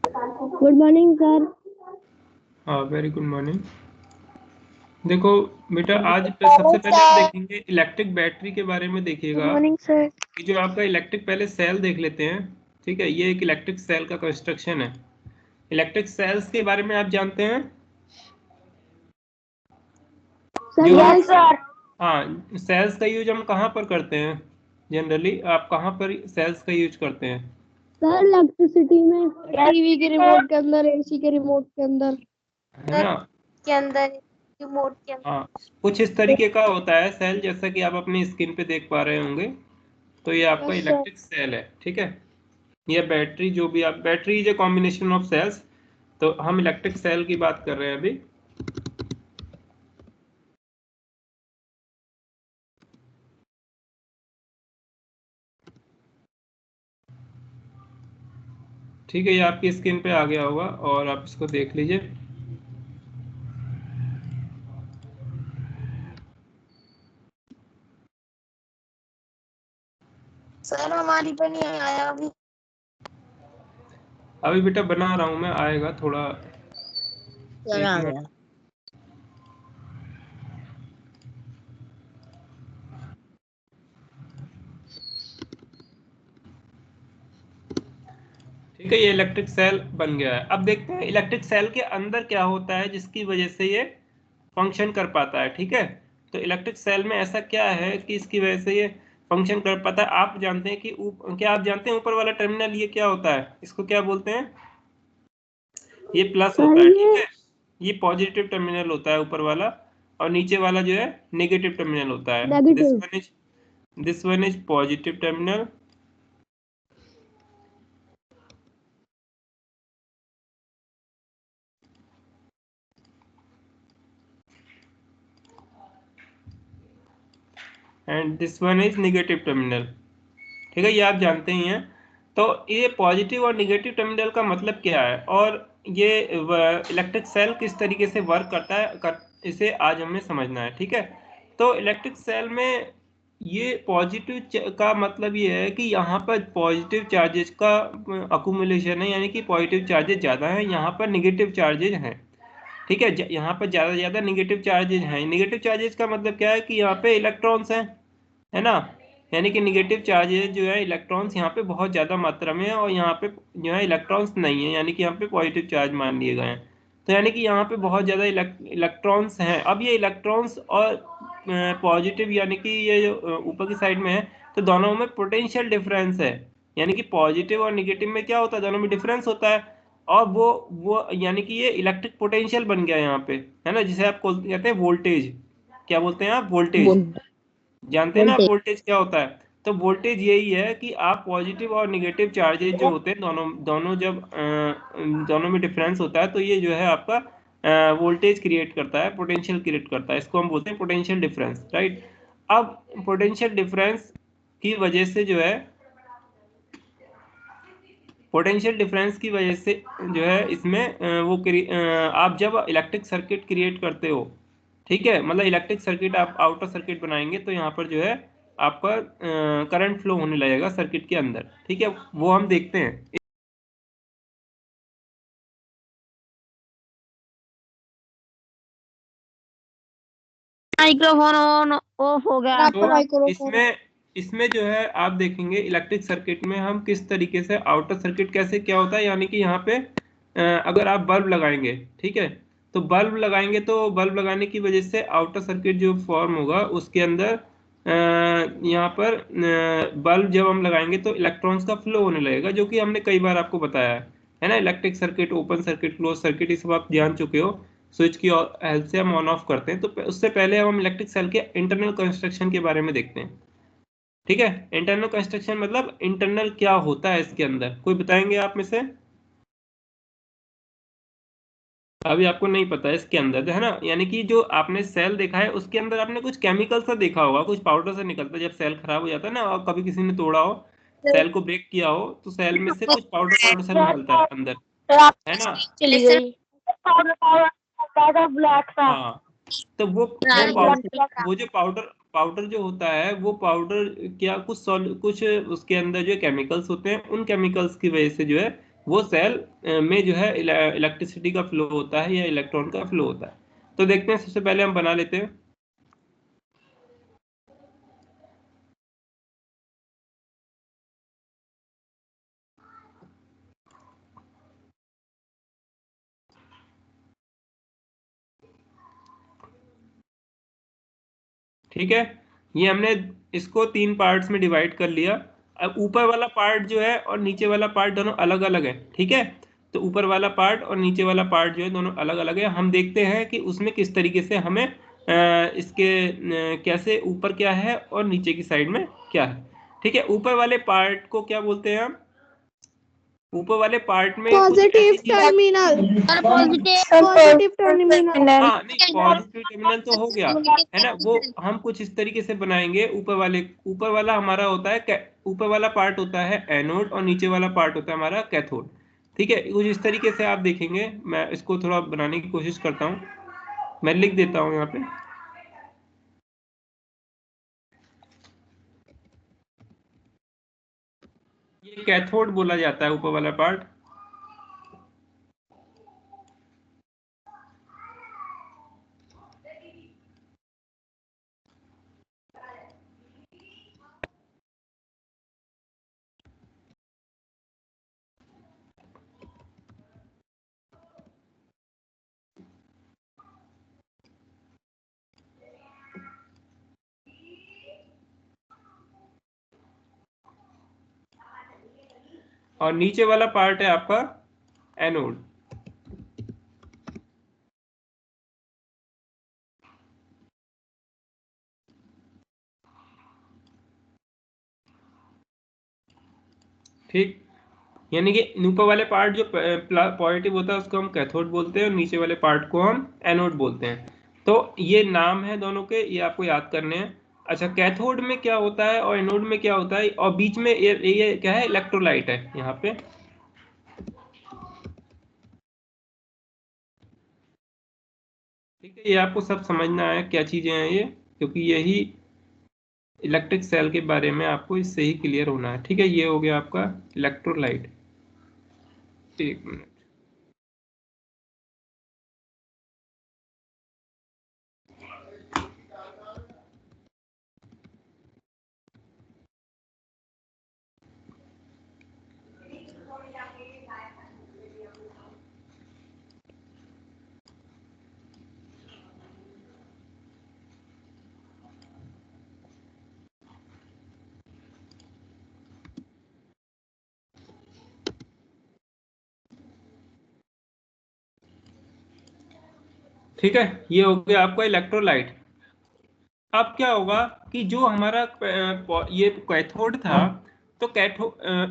Good morning sir. हाँ, very good morning. देखो बेटा, आज सबसे पहले हम देखेंगे इलेक्ट्रिक बैटरी के बारे में। देखिएगा गुड मॉर्निंग सर। ये जो आपका इलेक्ट्रिक, पहले सेल देख लेते हैं। ठीक है, ये एक इलेक्ट्रिक सेल का कंस्ट्रक्शन है। इलेक्ट्रिक सेल्स के बारे में आप जानते हैं? जो हम हाँ, सेल्स का यूज हम कहाँ पर करते हैं जनरली? आप कहाँ पर सेल्स का यूज करते हैं? सर इलेक्ट्रिसिटी में, टीवी के रिमोट के अंदर, एसी के रिमोट के अंदर, है ना? के अंदर, रिमोट के अंदर। हाँ, कुछ इस तरीके का होता है सेल, जैसा कि आप अपनी स्क्रीन पे देख पा रहे होंगे। तो ये आपका यस सर। इलेक्ट्रिक सेल है। ठीक है, ये बैटरी, जो भी आप, battery is a combination of cells. तो हम इलेक्ट्रिक सेल की बात कर रहे हैं अभी। ठीक है, ये आपकी स्क्रीन पे आ गया होगा और आप इसको देख लीजिए। सर हमारी पर नहीं आया अभी। अभी बेटा बना रहा हूँ मैं, आएगा थोड़ा, एक आ मिनट। गया। ठीक है, ये इलेक्ट्रिक सेल बन गया है। अब देखते हैं इलेक्ट्रिक सेल के अंदर क्या होता है जिसकी वजह से ये फंक्शन कर पाता है। ठीक है, तो इलेक्ट्रिक सेल में ऐसा क्या है कि इसकी वजह से ये फंक्शन कर पाता है? आप जानते हैं कि क्या आप जानते हैं ऊपर वाला टर्मिनल ये क्या होता है? इसको क्या बोलते हैं? ये प्लस सर होता है। ठीक ये है, ये पॉजिटिव टर्मिनल होता है ऊपर वाला, और नीचे वाला जो है नेगेटिव टर्मिनल होता है। Negative. This one is positive terminal, and this one is negative terminal. ठीक है, ये आप जानते ही हैं। तो ये पॉजिटिव और निगेटिव टर्मिनल का मतलब क्या है, और ये इलेक्ट्रिक सेल किस तरीके से वर्क करता है, इसे आज हमें समझना है। ठीक है, तो इलेक्ट्रिक सेल में ये पॉजिटिव का मतलब ये है कि यहाँ पर पॉजिटिव चार्जेस का अकुमुलेशन है, यानी कि पॉजिटिव चार्जेस ज़्यादा हैं, यहाँ पर निगेटिव चार्जेस हैं। ठीक है, यहाँ पर ज़्यादा से ज़्यादा निगेटिव चार्जेस हैं। निगेटिव चार्जेस का मतलब क्या है कि यहाँ पे इलेक्ट्रॉन्स हैं, है ना? यानी कि निगेटिव चार्जेस जो है, इलेक्ट्रॉन्स यहाँ पे बहुत ज़्यादा मात्रा में है, और यहाँ पे जो है इलेक्ट्रॉन्स नहीं है, यानी कि यहाँ पे पॉजिटिव चार्ज मान लिए गए हैं। तो यानी कि यहाँ पे बहुत ज़्यादा इलेक्ट्रॉन्स हैं। अब ये इलेक्ट्रॉन्स और पॉजिटिव, यानी कि ये जो ऊपर की साइड में है, तो दोनों में पोटेंशियल डिफरेंस है। यानी कि पॉजिटिव और निगेटिव में क्या होता है, दोनों में डिफरेंस होता है। और वो यानी कि ये इलेक्ट्रिक पोटेंशियल बन गया यहाँ पे, है ना, जिसे आप कहते हैं वोल्टेज। क्या बोलते हैं आप? वोल्टेज। जानते हैं ना आप वोल्टेज। वोल्टेज क्या होता है? तो वोल्टेज यही है कि आप पॉजिटिव और निगेटिव चार्जेज जो होते हैं, दोनों दोनों जब दोनों में डिफरेंस होता है, तो ये जो है आपका वोल्टेज क्रिएट करता है, पोटेंशियल क्रिएट करता है। इसको हम बोलते हैं पोटेंशियल डिफरेंस, राइट? अब पोटेंशियल डिफरेंस की वजह से जो है, पोटेंशियल डिफरेंस की वजह से जो है इसमें आप जब इलेक्ट्रिक सर्किट क्रिएट करते हो, ठीक है, मतलब इलेक्ट्रिक सर्किट आप आउटर सर्किट बनाएंगे, तो यहाँ पर जो है आपका करंट फ्लो होने लगेगा सर्किट के अंदर। ठीक है, वो हम देखते हैं। माइक्रोफोन ऑन ऑफ हो गया। तो इसमें इसमें जो है आप देखेंगे इलेक्ट्रिक सर्किट में हम किस तरीके से आउटर सर्किट कैसे क्या होता है, यानी कि यहाँ पे अगर आप बल्ब लगाएंगे, ठीक है, तो बल्ब लगाएंगे, तो बल्ब लगाने की वजह से आउटर सर्किट जो फॉर्म होगा उसके अंदर यहाँ पर बल्ब जब हम लगाएंगे तो इलेक्ट्रॉन्स का फ्लो होने लगेगा, जो कि हमने कई बार आपको बताया है ना। Electric circuit, open circuit, close circuit, ये सब आप जान चुके हो। स्विच की हेल्प से हम ऑन ऑफ करते हैं। तो उससे पहले हम इलेक्ट्रिक सेल के इंटरनल कंस्ट्रक्शन के बारे में देखते हैं। ठीक है, इंटरनल कंस्ट्रक्शन मतलब इंटरनल क्या होता है इसके अंदर, कोई बताएंगे आप में से? अभी आपको नहीं पता है इसके अंदर, है ना? यानी कि जो आपने सेल देखा है उसके अंदर आपने कुछ केमिकल सा देखा होगा, कुछ पाउडर सा निकलता है जब सेल खराब हो जाता है ना, और कभी किसी ने तोड़ा हो, सेल को ब्रेक किया हो, तो सेल में से कुछ पाउडर पाउडर सा निकलता है अंदर, है ना? चली गई। ब्लैक सा। हाँ, तो वो जो पाउडर पाउडर जो होता है, वो पाउडर क्या कुछ कुछ उसके अंदर जो केमिकल्स होते हैं, उन केमिकल्स की वजह से जो है वो सेल में जो है इलेक्ट्रिसिटी का फ्लो होता है या इलेक्ट्रॉन का फ्लो होता है। तो देखते हैं, सबसे पहले हम बना लेते हैं। ठीक है, ये हमने इसको 3 पार्ट्स में डिवाइड कर लिया। अब ऊपर वाला पार्ट जो है और नीचे वाला पार्ट दोनों अलग अलग है। ठीक है, तो ऊपर वाला पार्ट और नीचे वाला पार्ट जो है दोनों अलग अलग है। हम देखते हैं कि उसमें किस तरीके से हमें इसके कैसे ऊपर क्या है और नीचे की साइड में क्या है। ठीक है, ऊपर वाले पार्ट को क्या बोलते हैं हम? ऊपर वाले पार्ट में कुछ पॉजिटिव ऐसी चीज। Terminal. Sir positive positive terminal. हाँ नहीं, पॉजिटिव टर्मिनल तो हो गया है ना, वो हम कुछ इस तरीके से बनाएंगे। ऊपर वाला हमारा होता है ऊपर वाला पार्ट होता है एनोड और नीचे वाला पार्ट होता है हमारा कैथोड। ठीक है, कुछ इस तरीके से आप देखेंगे। मैं इसको थोड़ा बनाने की कोशिश करता हूँ, मैं लिख देता हूँ यहाँ पे। ये कैथोड बोला जाता है ऊपर वाला पार्ट। और नीचे वाला पार्ट है आपका एनोड। ठीक, यानी कि ऊपर वाले पार्ट जो पॉजिटिव होता है उसको हम कैथोड बोलते हैं और नीचे वाले पार्ट को हम एनोड बोलते हैं। तो ये नाम है दोनों के, ये आपको याद करने हैं। अच्छा, कैथोड में क्या होता है और एनोड में क्या होता है, और बीच में ये क्या है, इलेक्ट्रोलाइट है यहाँ पे। ठीक है, ये आपको सब समझना है क्या चीजें हैं ये, क्योंकि यही इलेक्ट्रिक सेल के बारे में आपको इससे ही क्लियर होना है। ठीक है, ये हो गया आपका इलेक्ट्रोलाइट। एक मिनट। ठीक है, ये हो गया आपका इलेक्ट्रोलाइट। अब क्या होगा कि जो हमारा ये कैथोड था, तो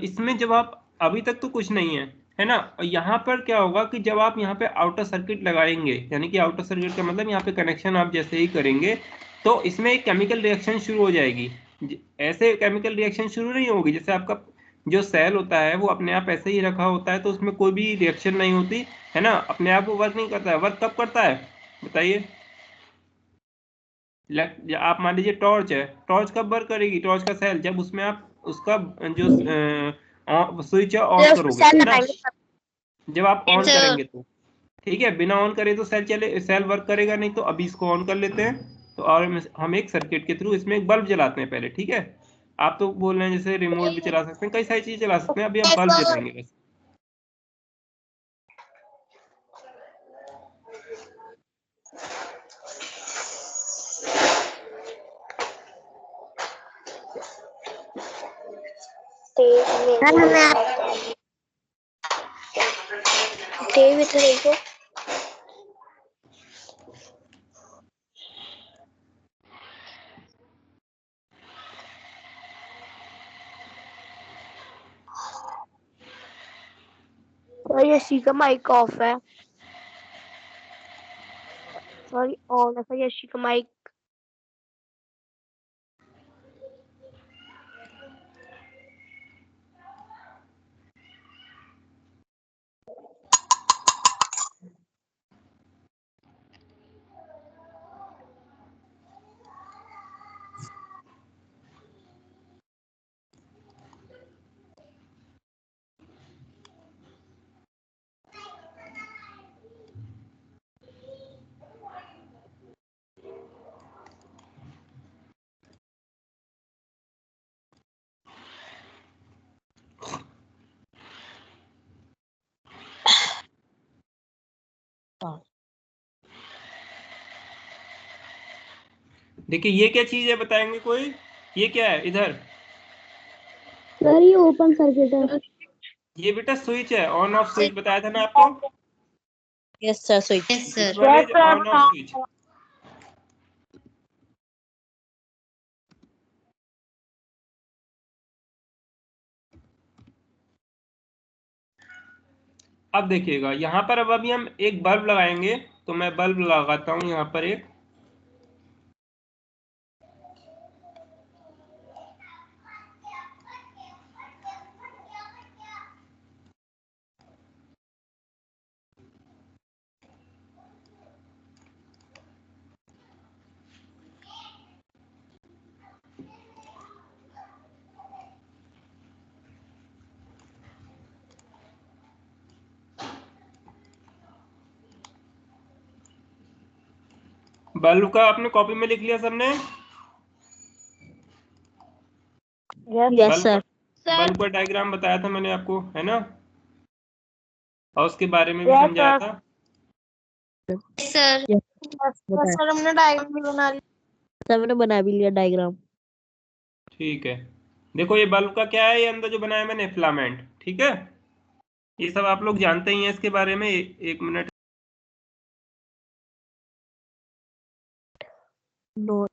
इसमें जब आप, अभी तक तो कुछ नहीं है ना। यहाँ पर क्या होगा कि जब आप यहाँ पे आउटर सर्किट लगाएंगे, यानी कि आउटर सर्किट का मतलब यहाँ पे कनेक्शन आप जैसे ही करेंगे तो इसमें एक केमिकल रिएक्शन शुरू हो जाएगी। ऐसे केमिकल रिएक्शन शुरू नहीं होगी जैसे आपका जो सेल होता है वो अपने आप ऐसे ही रखा होता है तो उसमें कोई भी रिएक्शन नहीं होती है ना, अपने आप वो वर्क नहीं करता है। वर्क कब करता है बताइए? आप मान लीजिए टॉर्च है, टॉर्च कब वर्क करेगी? टॉर्च का सेल जब उसमें आप उसका जो स्विच है ऑन करोगे है ना, जब आप ऑन करेंगे तो। ठीक है, बिना ऑन करे तो सेल वर्क करेगा नहीं। तो अभी इसको ऑन कर लेते हैं। तो और हम एक सर्किट के थ्रू इसमें एक बल्ब जलाते हैं पहले। ठीक है, आप तो बोल रहे हैं जैसे रिमोट भी चला सकते हैं, कई सारी चीजें चला सकते हैं, अभी हम बल्ब जलाएंगे बस। यशी का माइक ऑफ है। सॉरी, ऑन है सर यशी का माइक। देखिए ये क्या चीज है बताएंगे कोई? ये क्या है इधर? सर ये ओपन सर्किट है। ये बेटा स्विच है, ऑन ऑफ स्विच बताया था ना आपको। Yes sir switch. This one is on off switch. अब देखिएगा यहाँ पर अब अभी हम एक बल्ब लगाएंगे, तो मैं बल्ब लगाता हूँ यहाँ पर एक। बल्ब का आपने कॉपी में लिख लिया सबने? Yes sir. बल्ब का डायग्राम बताया था मैंने आपको, है ना? और उसके बारे में भी समझाया था। सर सर हमने डायग्राम भी बना लिया। सर मैंने बना भी लिया डायग्राम। ठीक है, देखो ये बल्ब का क्या है, ये अंदर जो बनाया मैंने फिलामेंट, ठीक है? ये सब आप लोग जानते ही हैं इसके बारे में। एक मिनट। नो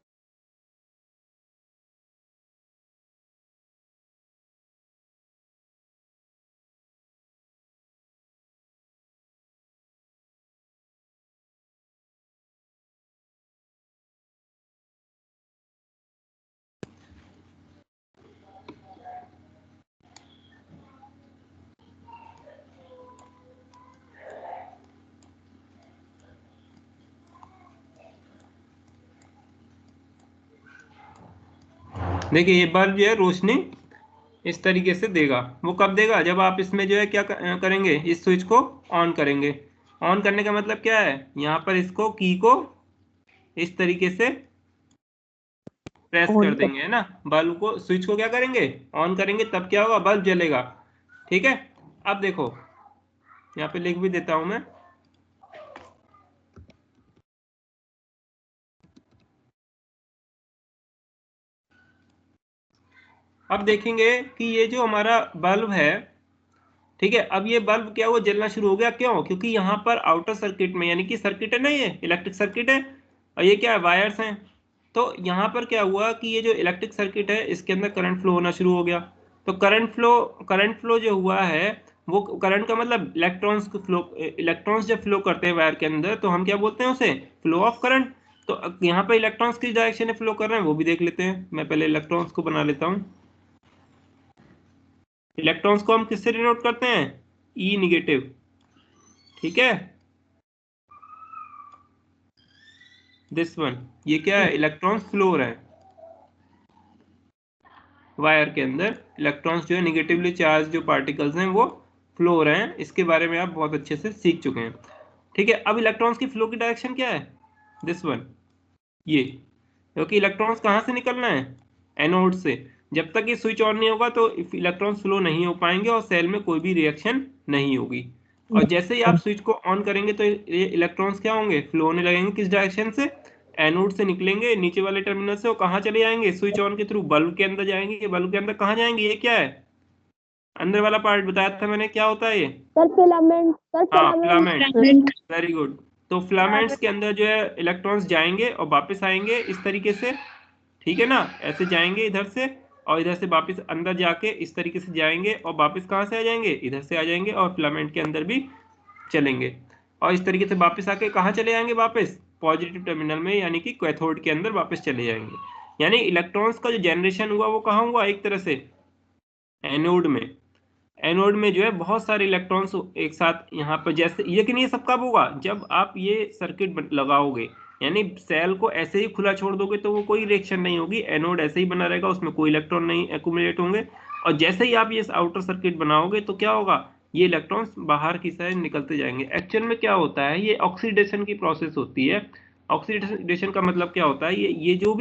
देखिए ये बल्ब जो है रोशनी इस तरीके से देगा। वो कब देगा? जब आप इसमें जो है क्या करेंगे, इस स्विच को ऑन करेंगे। ऑन करने का मतलब क्या है, यहाँ पर इसको की को इस तरीके से प्रेस कर देंगे, है ना? बल्ब को, स्विच को क्या करेंगे, ऑन करेंगे, तब क्या होगा, बल्ब जलेगा। ठीक है, अब देखो यहाँ पे लिख भी देता हूं मैं। अब देखेंगे कि ये जो हमारा बल्ब है, ठीक है, अब ये बल्ब क्या हुआ, जलना शुरू हो गया। क्यों? क्योंकि यहाँ पर आउटर सर्किट में, यानी कि सर्किट है ना, ये इलेक्ट्रिक सर्किट है, और ये क्या है, वायर्स हैं। तो यहाँ पर क्या हुआ कि ये जो इलेक्ट्रिक सर्किट है इसके अंदर करंट फ्लो होना शुरू हो गया। तो करंट फ्लो जो हुआ है, वो करंट का मतलब इलेक्ट्रॉन्स को फ्लो, इलेक्ट्रॉन्स जब फ्लो करते हैं वायर के अंदर तो हम क्या बोलते हैं उसे, फ्लो ऑफ करंट। तो यहाँ पर इलेक्ट्रॉन्स किस डायरेक्शन में फ्लो कर रहे हैं वो भी देख लेते हैं। मैं पहले इलेक्ट्रॉन्स को बना लेता हूँ। इलेक्ट्रॉन्स को हम किससे डिनोट करते हैं, ई निगेटिव, ठीक है? दिस वन, ये क्या है, इलेक्ट्रॉन्स फ्लो हो रहे हैं वायर के अंदर। इलेक्ट्रॉन्स जो है निगेटिवली चार्ज जो पार्टिकल्स हैं वो फ्लो हो रहे हैं। इसके बारे में आप बहुत अच्छे से सीख चुके हैं, ठीक है? अब इलेक्ट्रॉन्स की फ्लो की डायरेक्शन क्या है, दिस वन, ये। क्योंकि इलेक्ट्रॉन्स कहाँ से निकलना है, एनोड से। जब तक ये स्विच ऑन नहीं होगा तो इलेक्ट्रॉन्स फ्लो नहीं हो पाएंगे और सेल में कोई भी रिएक्शन नहीं होगी। और जैसे ही आप स्विच को ऑन करेंगे तो ये इलेक्ट्रॉन्स क्या होंगे, फ्लो होने लगेंगे। किस डायरेक्शन से, एनोड से निकलेंगे नीचे वाले टर्मिनल से, और कहाँ चले जाएंगे, स्विच ऑन के थ्रू बल्ब के अंदर जाएंगे। बल्ब के अंदर कहाँ जाएंगे, ये क्या है, अंदर वाला पार्ट बताया था मैंने, क्या होता है ये, सर फिलामेंट। सर हाँ फिलामेंट। Filament, very good. तो फिलामेंट्स के अंदर जो है इलेक्ट्रॉन्स जाएंगे और वापस आएंगे इस तरीके से, ठीक है ना? ऐसे जाएंगे इधर से, और इधर से वापस अंदर जाके इस तरीके से जाएंगे, और वापस कहाँ से आ जाएंगे, इधर से आ जाएंगे, और फिलामेंट के अंदर भी चलेंगे। और इस तरीके से वापस आके कहाँ चले जाएंगे, वापस पॉजिटिव टर्मिनल में, यानी कि कैथोड के अंदर वापस चले जाएंगे। यानी इलेक्ट्रॉन्स का जो जनरेशन हुआ वो कहाँ हुआ, एक तरह से एनोड में। एनोड में जो है बहुत सारे इलेक्ट्रॉन्स एक साथ यहाँ पर, जैसे, लेकिन ये सब कब होगा, जब आप ये सर्किट लगाओगे। यानी सेल को ऐसे ही खुला छोड़ दोगे तो वो कोई रिएक्शन नहीं होगी, एनोड ऐसे ही बना रहेगा, उसमें कोई इलेक्ट्रॉन नहीं एक्यूमुलेट होंगे। और जैसे ही आप ये आउटर सर्किट बनाओगे तो क्या होगा, ये इलेक्ट्रॉन्स बाहर की साइड निकलते जाएंगे। एक्चुअल में क्या होता है, ये ऑक्सीडेशन की प्रोसेस होती है। ऑक्सीडेशन का मतलब क्या होता है, ये जो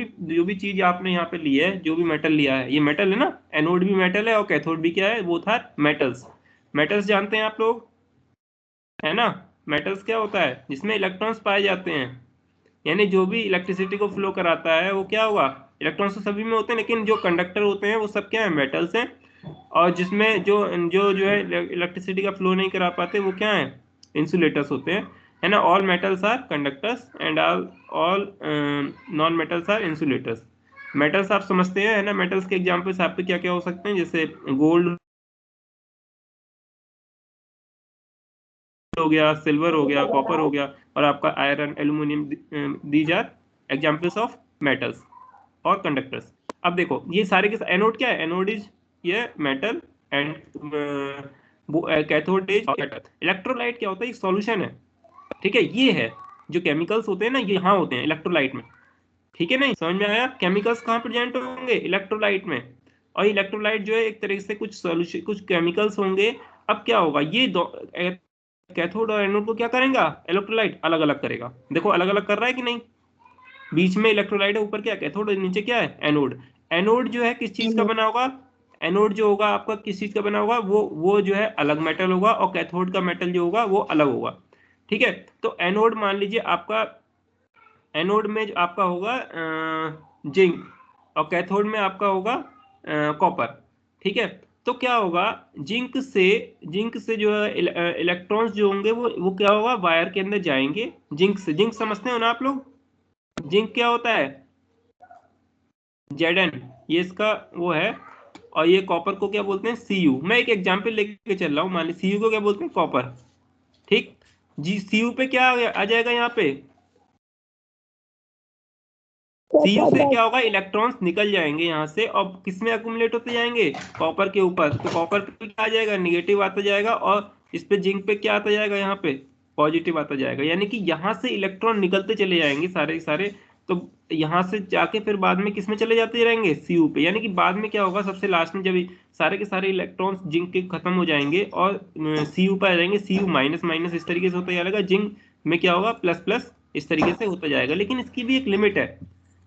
भी चीज आपने यहाँ पे ली है, जो भी मेटल लिया है, ये मेटल है ना, एनोड भी मेटल है और कैथोड भी क्या है, वो था मेटल्स। मेटल्स जानते हैं आप लोग, है ना? मेटल्स क्या होता है, जिसमें इलेक्ट्रॉन्स पाए जाते हैं। यानी जो भी इलेक्ट्रिसिटी को फ्लो कराता है वो क्या होगा, इलेक्ट्रॉन्स तो सभी में होते हैं, लेकिन जो कंडक्टर होते हैं वो सब क्या है, मेटल्स हैं। और जिसमें जो जो जो है इलेक्ट्रिसिटी का फ्लो नहीं करा पाते वो क्या है, इंसुलेटर्स होते हैं, है ना। All metals are conductors and all non metals are insulators. Metals आप समझते हैं, है ना। मेटल्स के एग्जांपल्स आपके क्या क्या हो सकते हैं, जैसे गोल्ड हो गया, सिल्वर हो गया, कॉपर हो गया, और आपका iron, aluminium, these are examples of metals और कंडक्टर्स। अब देखो ये सारे के एनोड क्या है, एनोड इज ये metal and cathode is metal. Electrolyte क्या होता है, एक सॉल्यूशन है, ठीक है। ये है जो केमिकल्स होते हैं ना, ये यहाँ होते हैं इलेक्ट्रोलाइट में, ठीक है। नहीं समझ में आया, केमिकल्स कहाँ प्रेजेंट होंगे, इलेक्ट्रोलाइट में। और इलेक्ट्रोलाइट जो है एक तरीके से कुछ सॉल्यूशन, कुछ केमिकल्स होंगे। अब क्या होगा, ये कैथोड और एनोड को क्या करेगा, इलेक्ट्रोलाइट अलग अलग करेगा। देखो अलग अलग कर रहा है कि नहीं, बीच में इलेक्ट्रोलाइट है, ऊपर क्या कैथोड, नीचे क्या है एनोड। एनोड जो है किस चीज का बना होगा, एनोड जो होगा आपका किस चीज का बना होगा, वो जो है अलग मेटल होगा, और कैथोड का मेटल जो होगा वो अलग होगा, ठीक है। तो एनोड मान लीजिए आपका, एनोड में जो आपका होगा जिंक, और कैथोड में आपका होगा कॉपर, ठीक है। तो क्या होगा, जिंक से जो है इलेक्ट्रॉन्स जो होंगे वो क्या होगा, वायर के अंदर जाएंगे। जिंक से, जिंक समझते हो ना आप लोग, जिंक क्या होता है, Zn, ये इसका वो है। और ये कॉपर को क्या बोलते हैं, Cu। मैं एक एग्जांपल लेके चल रहा हूँ, मान ली Cu को क्या बोलते हैं, कॉपर, ठीक जी। Cu पे क्या आ जाएगा यहाँ पे, Cu से क्या होगा, इलेक्ट्रॉन्स निकल जाएंगे यहाँ से, और किस में अक्यूमुलेट होते जाएंगे, कॉपर के ऊपर। तो कॉपर पे क्या आ जाएगा, निगेटिव आता जाएगा, और इस पे जिंक पे क्या आता जाएगा, यहाँ पे पॉजिटिव आता जाएगा। यानी कि यहाँ से इलेक्ट्रॉन निकलते चले जाएंगे सारे के सारे। तो यहाँ से जाके फिर बाद में किस में चले जाते रहेंगे, Cu पे। यानी कि बाद में क्या होगा, सबसे लास्ट में जब सारे के सारे इलेक्ट्रॉन्स जिंक के खत्म हो जाएंगे और Cu पे आ जाएंगे, Cu माइनस माइनस इस तरीके से होता जाएगा, जिंक में क्या होगा, प्लस प्लस इस तरीके से होता जाएगा। लेकिन इसकी भी एक लिमिट है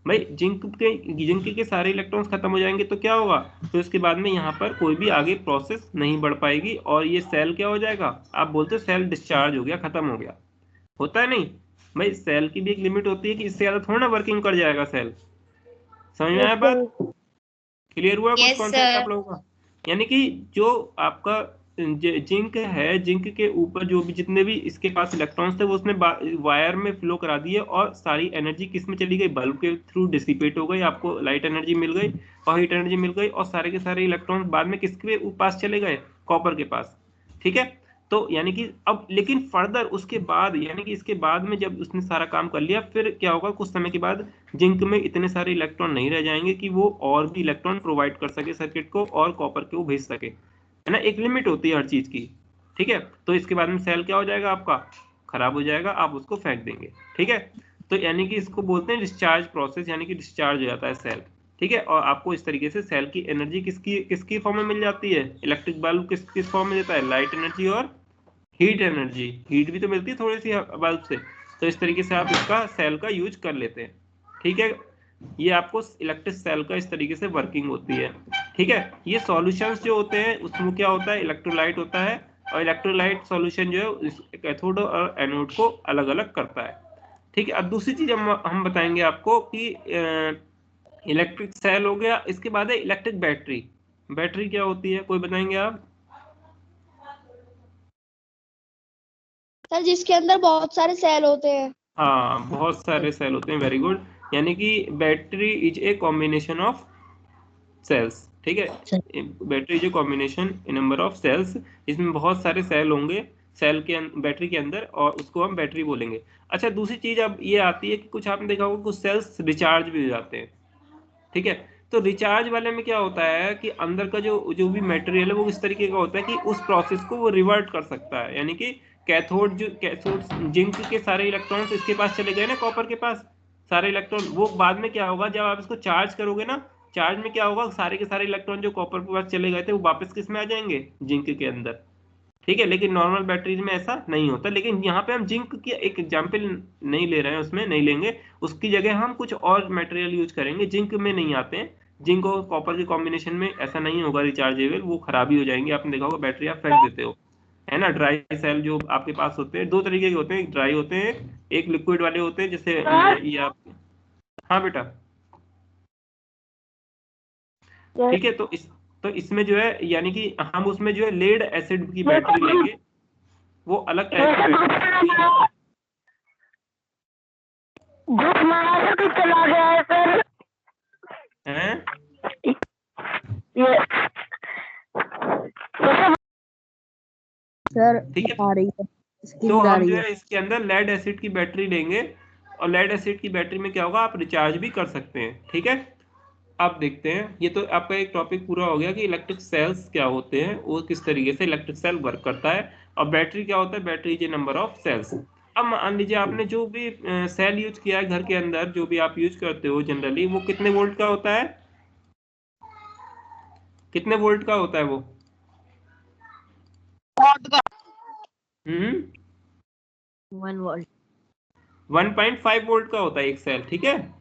भाई, जिंक के सारे इलेक्ट्रॉन्स खत्म हो जाएंगे तो क्या होगा, तो इसके बाद में यहाँ पर कोई भी आगे प्रोसेस नहीं बढ़ पाएगी, और ये सेल क्या हो जाएगा, आप बोलते हो सेल डिस्चार्ज हो गया, खत्म हो गया, होता है नहीं भाई। सेल की भी एक लिमिट होती है कि इससे ज्यादा थोड़ा ना वर्किंग कर जाएगा सेल। समझ में आया बात, क्लियर हुआ कुछ यस कॉन्सेप्ट आप सर। लोगों का। यानी कि जो आपका जिंक है, जिंक के ऊपर जो भी जितने भी इसके पास इलेक्ट्रॉन्स थे वो उसने वायर में फ्लो करा दिए, और सारी एनर्जी किस में चली गई, बल्ब के थ्रू डिसिपेट हो गई, आपको लाइट एनर्जी मिल गई और हीट एनर्जी मिल गई, और सारे के सारे इलेक्ट्रॉन्स बाद में किसके पास चले गए, कॉपर के पास, ठीक है। तो यानी कि अब लेकिन फर्दर उसके बाद, यानी कि इसके बाद में जब उसने सारा काम कर लिया, फिर क्या होगा, कुछ समय के बाद जिंक में इतने सारे इलेक्ट्रॉन नहीं रह जाएंगे कि वो और भी इलेक्ट्रॉन प्रोवाइड कर सके सर्किट को, और कॉपर के वो भेज सके, है ना। एक लिमिट होती है हर चीज की, ठीक है। तो इसके बाद में सेल क्या हो जाएगा आपका, खराब हो जाएगा, आप उसको फेंक देंगे, ठीक है। तो यानी कि इसको बोलते हैं डिस्चार्ज प्रोसेस, यानी कि डिस्चार्ज हो जाता है सेल, ठीक है। और आपको इस तरीके से सेल की एनर्जी किसकी किसकी फॉर्म में मिल जाती है, इलेक्ट्रिक बल्ब किस फॉर्म में देता है, लाइट एनर्जी और हीट एनर्जी। हीट भी तो मिलती है थोड़ी सी बल्ब से। तो इस तरीके से आप इसका सेल का यूज कर लेते हैं, ठीक है। ये आपको इलेक्ट्रिक सेल का इस तरीके से वर्किंग होती है, ठीक है। ये सॉल्यूशंस जो होते हैं उसमें क्या होता है, इलेक्ट्रोलाइट होता है, और इलेक्ट्रोलाइट सॉल्यूशन जो है कैथोड और एनोड को अलग अलग करता है, ठीक है। अब दूसरी चीज हम बताएंगे आपको कि इलेक्ट्रिक सेल हो गया, इसके बाद है इलेक्ट्रिक बैटरी। बैटरी क्या होती है, कोई बताएंगे आप। सर जिसके अंदर बहुत सारे सेल होते हैं। हाँ बहुत सारे सेल होते हैं, वेरी गुड। यानी कि battery is a combination of cells, ठीक है। Battery is a combination number of cells, इसमें बहुत सारे सेल होंगे सेल के बैटरी के अंदर, और उसको हम बैटरी बोलेंगे। अच्छा दूसरी चीज अब ये आती है कि कुछ आपने देखा होगा कुछ सेल्स रिचार्ज भी हो जाते हैं, ठीक है। तो रिचार्ज वाले में क्या होता है कि अंदर का जो जो भी मटेरियल है वो इस तरीके का होता है कि उस प्रोसेस को वो रिवर्ट कर सकता है। यानी कि कैथोड जिंक के सारे इलेक्ट्रॉन्स इसके पास चले गए ना, कॉपर के पास सारे इलेक्ट्रॉन, वो बाद में क्या होगा, जब आप इसको चार्ज करोगे ना, चार्ज में क्या होगा, सारे के सारे इलेक्ट्रॉन जो कॉपर के पास चले गए थे वो वापस किस में आ जाएंगे, जिंक के अंदर, ठीक है। लेकिन नॉर्मल बैटरीज में ऐसा नहीं होता। लेकिन यहाँ पे हम जिंक की एक एग्जांपल नहीं ले रहे हैं, उसमें नहीं लेंगे, उसकी जगह हम कुछ और मटेरियल यूज करेंगे, जिंक में नहीं आते हैं। जिंक और कॉपर के कॉम्बिनेशन में ऐसा नहीं होगा रिचार्जेबल, वो खराबी हो जाएंगे। आपने देखा होगा बैटरी आप फेंक देते हो, है ना। ड्राई सेल जो आपके पास होते हैं, 2 तरीके के होते हैं, एक ड्राई होते हैं, एक लिक्विड वाले होते हैं, जैसे ये आप। हाँ बेटा, ठीक है। तो इसमें जो है, यानी कि हम उसमें जो है लेड एसिड की बैटरी लेंगे, वो अलग टाइप की बैटरी चला गया है सर। है। सर ठीक है, आ रही है, तो स्क्रीन आ हम जो रही है। है इसके अंदर लेड एसिड की बैटरी लेंगे, और लेड एसिड की बैटरी में क्या होगा, आप रिचार्ज भी कर सकते हैं। ठीक है, अब देखते हैं। ये तो आपका एक टॉपिक पूरा हो गया कि इलेक्ट्रिक सेल्स क्या होते हैं, वो किस तरीके से इलेक्ट्रिक सेल वर्क करता है, और बैटरी क्या होता है, battery is number of cells. अब मान लीजिए आपने जो भी सेल यूज किया है घर के अंदर, जो भी आप यूज करते हो जनरली, वो कितने वोल्ट का होता है, कितने वोल्ट का होता है वो? हम्म 1 वोल्ट। 1.5 वोल्ट का होता है एक सेल। ठीक है,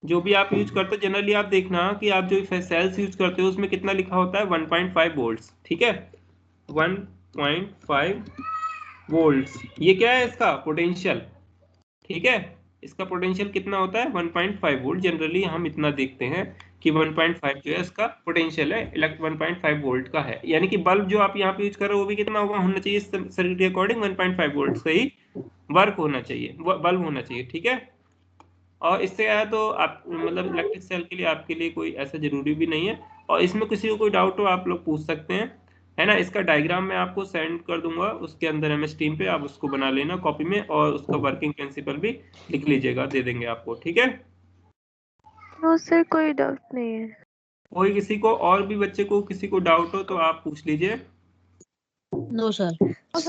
जो भी आप यूज करते हो जनरली, आप देखना कि आप जो सेल्स यूज करते हो उसमें कितना लिखा होता है, 1.5 वोल्ट्स। ठीक है, 1.5 वोल्ट्स, ये क्या है, इसका पोटेंशियल। ठीक है, इसका पोटेंशियल कितना होता है, 1.5 वोल्ट। जनरली हम इतना देखते हैं कि 1.5 जो है इसका पोटेंशियल है, 1.5 वोल्ट का है। यानी कि बल्ब जो आप यहाँ पे यूज कर रहे हो वो भी कितना होना चाहिए, इस सर्किट के अकॉर्डिंग 1.5 वोल्ट से ही वर्क होना चाहिए, बल्ब होना चाहिए। ठीक है, और इससे आया तो आप मतलब इलेक्ट्रिक सेल के लिए आपके लिए कोई ऐसा जरूरी भी नहीं है। और इसमें किसी को कोई डाउट हो आप लोग पूछ सकते हैं, है ना। इसका डायग्राम मैं आपको सेंड कर दूंगा, उसके अंदर MS टीम पे आप उसको बना लेना कॉपी में, और उसका वर्किंग प्रिंसिपल भी लिख लीजिएगा, दे देंगे आपको। ठीक है, नो सर, कोई डाउट नहीं है। कोई किसी को और भी बच्चे को किसी को डाउट हो तो आप पूछ लीजिए। No sir.